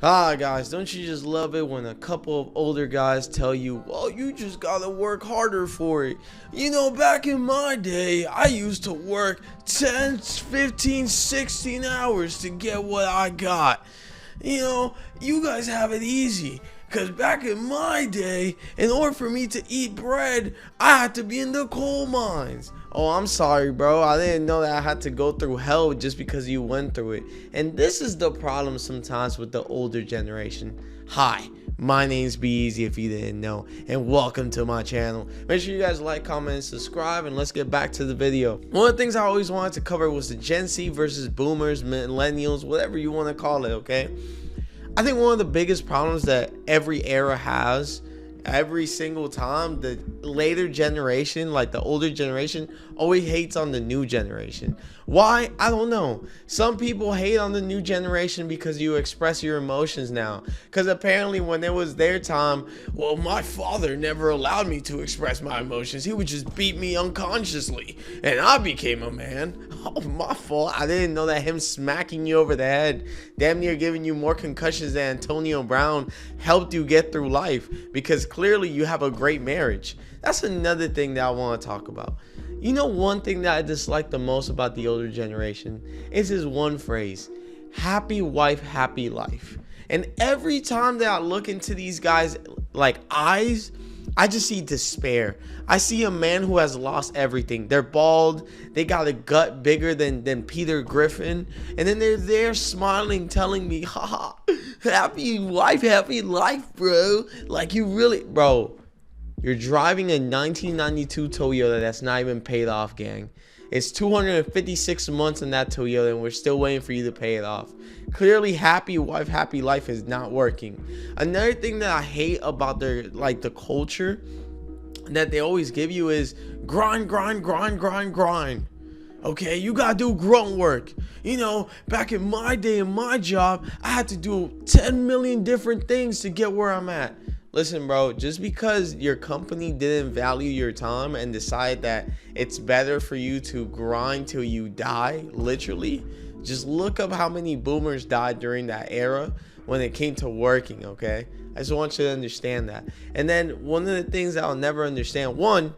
Ah, guys, don't you just love it when a couple of older guys tell you, well, you just gotta work harder for it. You know, back in my day, I used to work 10, 15, 16 hours to get what I got. You know, you guys have it easy. Because back in my day, in order for me to eat bread, I had to be in the coal mines. Oh, I'm sorry, bro. I didn't know that I had to go through hell just because you went through it. And this is the problem sometimes with the older generation. Hi, my name's Be Easy if you didn't know, and welcome to my channel. Make sure you guys like, comment, and subscribe, and let's get back to the video. One of the things I always wanted to cover was the Gen Z versus boomers, millennials, whatever you want to call it, okay? I think one of the biggest problems that every era has, every single time, the later generation, like the older generation, always hates on the new generation. Why? I don't know. Some people hate on the new generation because you express your emotions now. Because apparently when it was their time, well, my father never allowed me to express my emotions. He would just beat me unconsciously and I became a man. Oh, my fault. I didn't know that him smacking you over the head, damn near giving you more concussions than Antonio Brown, helped you get through life, because clearly you have a great marriage. That's another thing that I want to talk about. You know, one thing that I dislike the most about the older generation is this one phrase: happy wife, happy life. And every time that I look into these guys' like eyes, I just see despair. I see a man who has lost everything. They're bald. They got a gut bigger than Peter Griffin. And then they're there smiling, telling me, haha, happy wife, happy life, bro. Like, you really, bro, you're driving a 1992 Toyota that's not even paid off, gang. It's 256 months in that Toyota and we're still waiting for you to pay it off. Clearly, happy wife, happy life is not working. Another thing that I hate about their, like, the culture that they always give you is grind, grind, grind, grind, grind. Okay, you gotta do grunt work. You know, back in my day, in my job, I had to do 10 million different things to get where I'm at. Listen, bro, just because your company didn't value your time and decide that it's better for you to grind till you die, literally, just look up how many boomers died during that era when it came to working, okay? I just want you to understand that. And then one of the things that I'll never understand, one,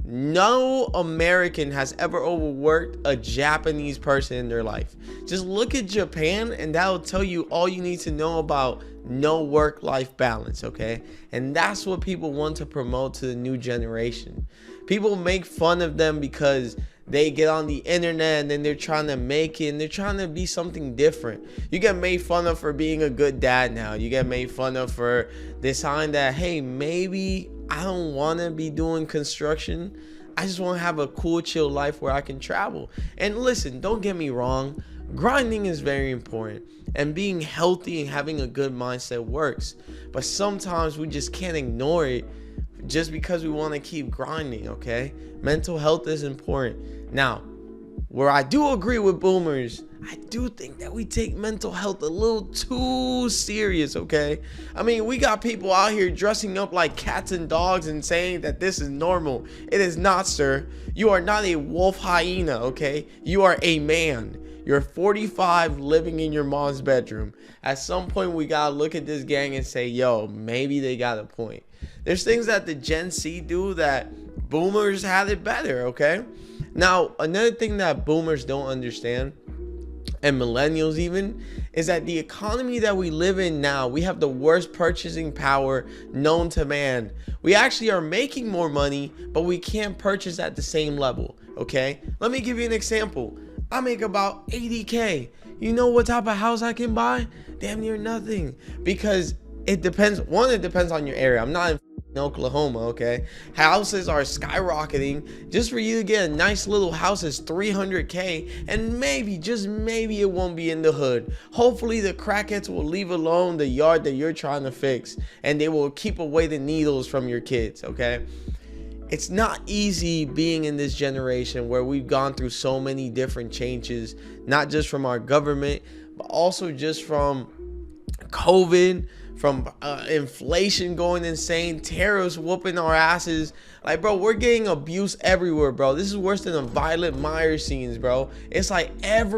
no American has ever overworked a Japanese person in their life. Just look at Japan and that'll tell you all you need to know about no work-life balance, okay? And that's what people want to promote to the new generation. People make fun of them because they get on the internet and then they're trying to make it and they're trying to be something different. You get made fun of for being a good dad now. You get made fun of for deciding that, hey, maybe I don't want to be doing construction. I just want to have a cool, chill life where I can travel. And listen, don't get me wrong. Grinding is very important, and being healthy and having a good mindset works. But sometimes we just can't ignore it just because we want to keep grinding, okay? Mental health is important. Now, where I do agree with boomers, I do think that we take mental health a little too serious, okay? I mean, we got people out here dressing up like cats and dogs and saying that this is normal. It is not, sir. You are not a wolf hyena, okay? You are a man. You're 45 living in your mom's bedroom. At some point, we gotta look at this gang and say, yo, maybe they got a point. There's things that the Gen Z do that boomers had it better, okay? Now, another thing that boomers don't understand, and millennials even, is that the economy that we live in now, we have the worst purchasing power known to man. We actually are making more money, but we can't purchase at the same level, okay? Let me give you an example. I make about 80K. You know what type of house I can buy? Damn near nothing. Because it depends. One, it depends on your area. I'm not in Oklahoma, okay? Houses are skyrocketing. Just for you to get a nice little house is 300K, and maybe, just maybe, it won't be in the hood. Hopefully the crackheads will leave alone the yard that you're trying to fix, and they will keep away the needles from your kids, okay? It's not easy being in this generation where we've gone through so many different changes, not just from our government, but also just from COVID, inflation going insane, tariffs whooping our asses. Like, bro, we're getting abuse everywhere, bro. This is worse than the Violent Meyer scenes, bro. It's like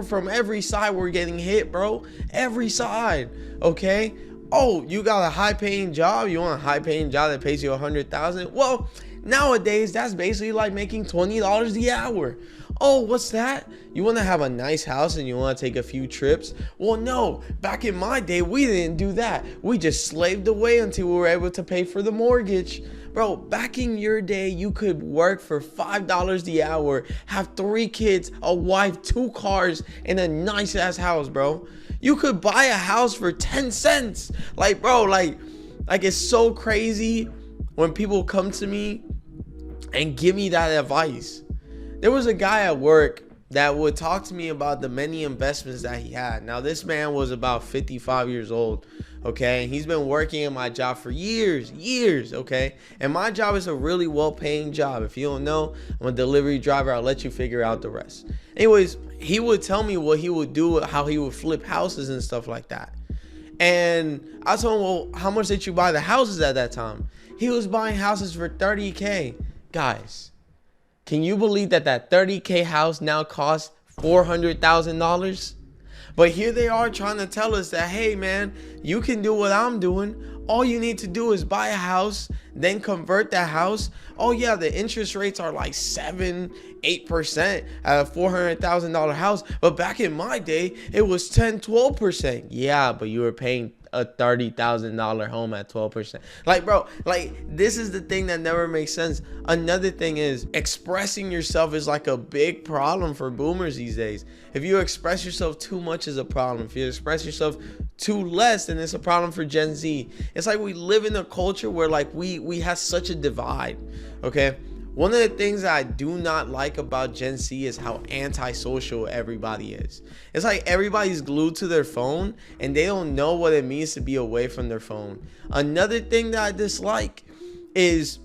from every side we're getting hit, bro. Every side, okay? Oh, you got a high-paying job? You want a high-paying job that pays you $100,000? Well, nowadays that's basically like making $20 the hour. Oh, what's that? You want to have a nice house and you want to take a few trips? Well, no. Back in my day, we didn't do that. We just slaved away until we were able to pay for the mortgage. Bro, back in your day, you could work for $5 the hour, have 3 kids, a wife, 2 cars, and a nice-ass house, bro. You could buy a house for 10 cents. Like, bro, like it's so crazy when people come to me and give me that advice. There was a guy at work that would talk to me about the many investments that he had. Now, this man was about 55 years old, okay? He's been working in my job for years, okay? And my job is a really well-paying job. If you don't know, I'm a delivery driver. I'll let you figure out the rest. Anyways, he would tell me what he would do, how he would flip houses and stuff like that. And I told him, well, how much did you buy the houses at that time? He was buying houses for $30K. Guys, can you believe that $30K house now costs $400,000? But here they are trying to tell us that, hey man, you can do what I'm doing. All you need to do is buy a house, then convert that house. Oh yeah, the interest rates are like 7-8% at a $400,000 house. But back in my day, it was 10-12%. Yeah, but you were paying a $30,000 home at 12%. Like, bro, like, this is the thing that never makes sense. Another thing is expressing yourself is like a big problem for boomers these days. If you express yourself too much is a problem. If you express yourself too less, then it's a problem for Gen Z. It's like we live in a culture where like we have such a divide, okay? One of the things that I do not like about Gen Z is how antisocial everybody is. It's like everybody's glued to their phone and they don't know what it means to be away from their phone. Another thing that I dislike is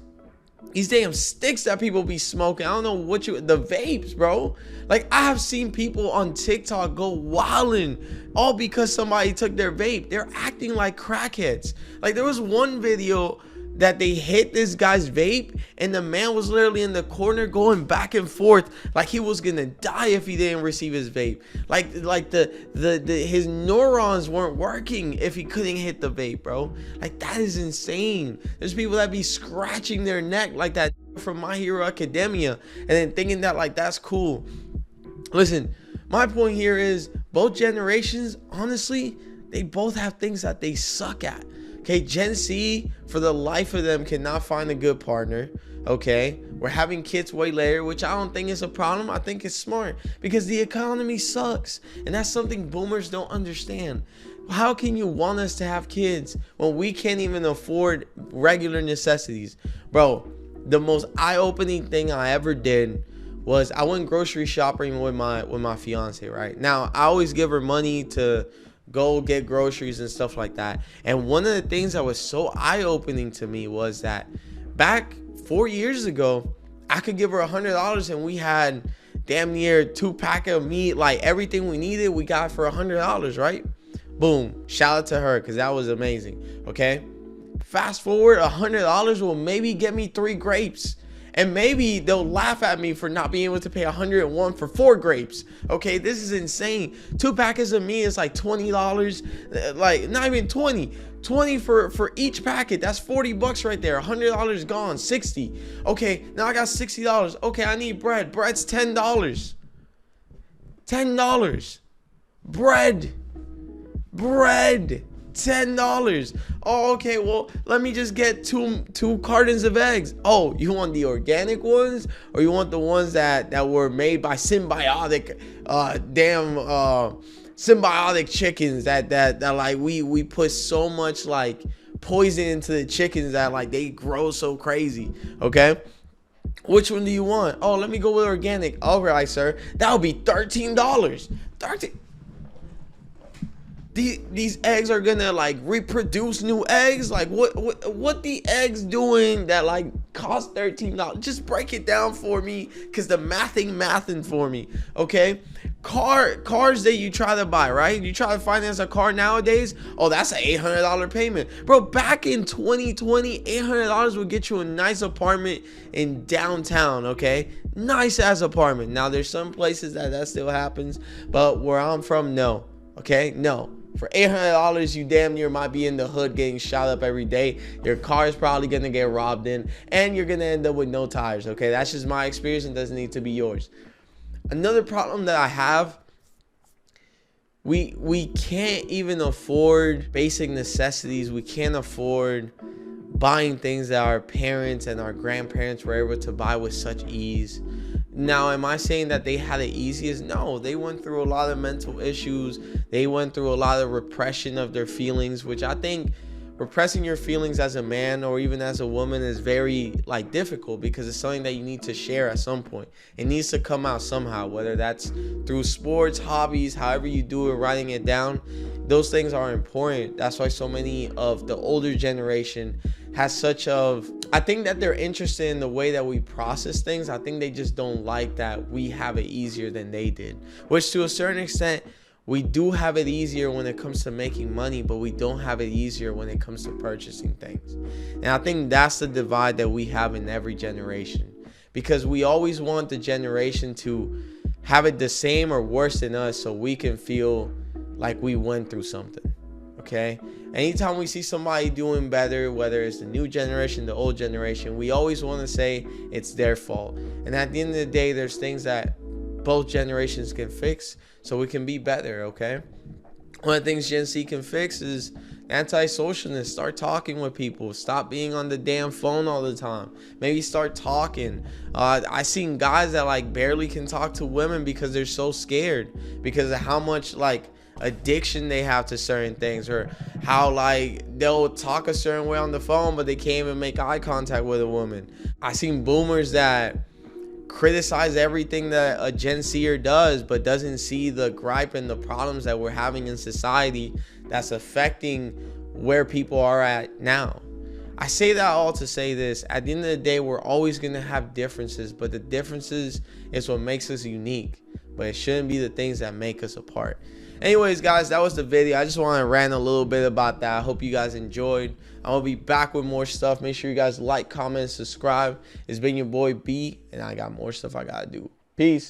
these damn sticks that people be smoking. I don't know the vapes, bro. Like, I have seen people on TikTok go wildin' all because somebody took their vape. They're acting like crackheads. Like, there was one video that they hit this guy's vape and the man was literally in the corner going back and forth like he was gonna die if he didn't receive his vape. Like his neurons weren't working if he couldn't hit the vape, bro. Like, that is insane. There's people that be scratching their neck like that from My Hero Academia and then thinking that like that's cool. Listen, my point here is both generations, honestly, they both have things that they suck at. Okay, Gen Z, for the life of them, cannot find a good partner. Okay, we're having kids way later, which I don't think is a problem. I think it's smart because the economy sucks, and that's something boomers don't understand. How can you want us to have kids when we can't even afford regular necessities? Bro, the most eye-opening thing I ever did was I went grocery shopping with my fiance, right? Now, I always give her money to go get groceries and stuff like that. And one of the things that was so eye-opening to me was that back 4 years ago, I could give her $100 and we had damn near 2-pack of meat, like everything we needed, we got for $100, right? Boom. Shout out to her because that was amazing. Okay. Fast forward, $100 will maybe get me 3 grapes. And maybe they'll laugh at me for not being able to pay $101 for 4 grapes. Okay, this is insane. 2 packets of meat is like $20. Like, not even 20. 20 for each packet. That's $40 right there. $100 gone. 60. Okay, now I got $60. Okay, I need bread. Bread's $10. $10. Bread. $10. Oh, okay, well, let me just get two cartons of eggs. Oh, you want the organic ones or you want the ones that were made by symbiotic symbiotic chickens that like we put so much like poison into the chickens that like they grow so crazy. Okay, which one do you want? Oh, let me go with organic. All right, sir, that'll be $13. $13. These eggs are gonna like reproduce new eggs. Like what the eggs doing that like cost $13? Just break it down for me, because the mathin for me. Okay, Cars that you try to buy, right? You try to finance a car nowadays, oh, that's an $800 payment. Bro, back in 2020, $800 would get you a nice apartment in downtown, okay? Nice ass apartment. Now, there's some places that still happens, but where I'm from, no, okay? No. For $800, you damn near might be in the hood getting shot up every day. Your car is probably going to get robbed in, and you're going to end up with no tires, okay? That's just my experience and doesn't need to be yours. Another problem that I have, we can't even afford basic necessities. We can't afford buying things that our parents and our grandparents were able to buy with such ease. Now, am I saying that they had it easiest? No, they went through a lot of mental issues. They went through a lot of repression of their feelings, which I think repressing your feelings as a man or even as a woman is very difficult, because it's something that you need to share at some point. It needs to come out somehow, whether that's through sports, hobbies, however you do it, writing it down. Those things are important. That's why so many of the older generation has I think that they're interested in the way that we process things. I think they just don't like that we have it easier than they did, which to a certain extent, we do have it easier when it comes to making money, but we don't have it easier when it comes to purchasing things. And I think that's the divide that we have in every generation, because we always want the generation to have it the same or worse than us so we can feel like we went through something, okay? Anytime we see somebody doing better, whether it's the new generation, the old generation, we always want to say it's their fault. And at the end of the day, there's things that both generations can fix so we can be better, okay? One of the things Gen Z can fix is anti-socialness. Start talking with people. Stop being on the damn phone all the time. Maybe start talking. I seen guys that barely can talk to women because they're so scared because of how much addiction they have to certain things, or how they'll talk a certain way on the phone but they can't even make eye contact with a woman. I seen boomers that criticize everything that a Gen Zer does, but doesn't see the gripe and the problems that we're having in society that's affecting where people are at now. I say that all to say this: at the end of the day, we're always going to have differences, but the differences is what makes us unique, but it shouldn't be the things that make us apart. Anyways, guys, that was the video. I just want to rant a little bit about that. I hope you guys enjoyed. I'm going to be back with more stuff. Make sure you guys like, comment, subscribe. It's been your boy B, and I got more stuff I got to do. Peace.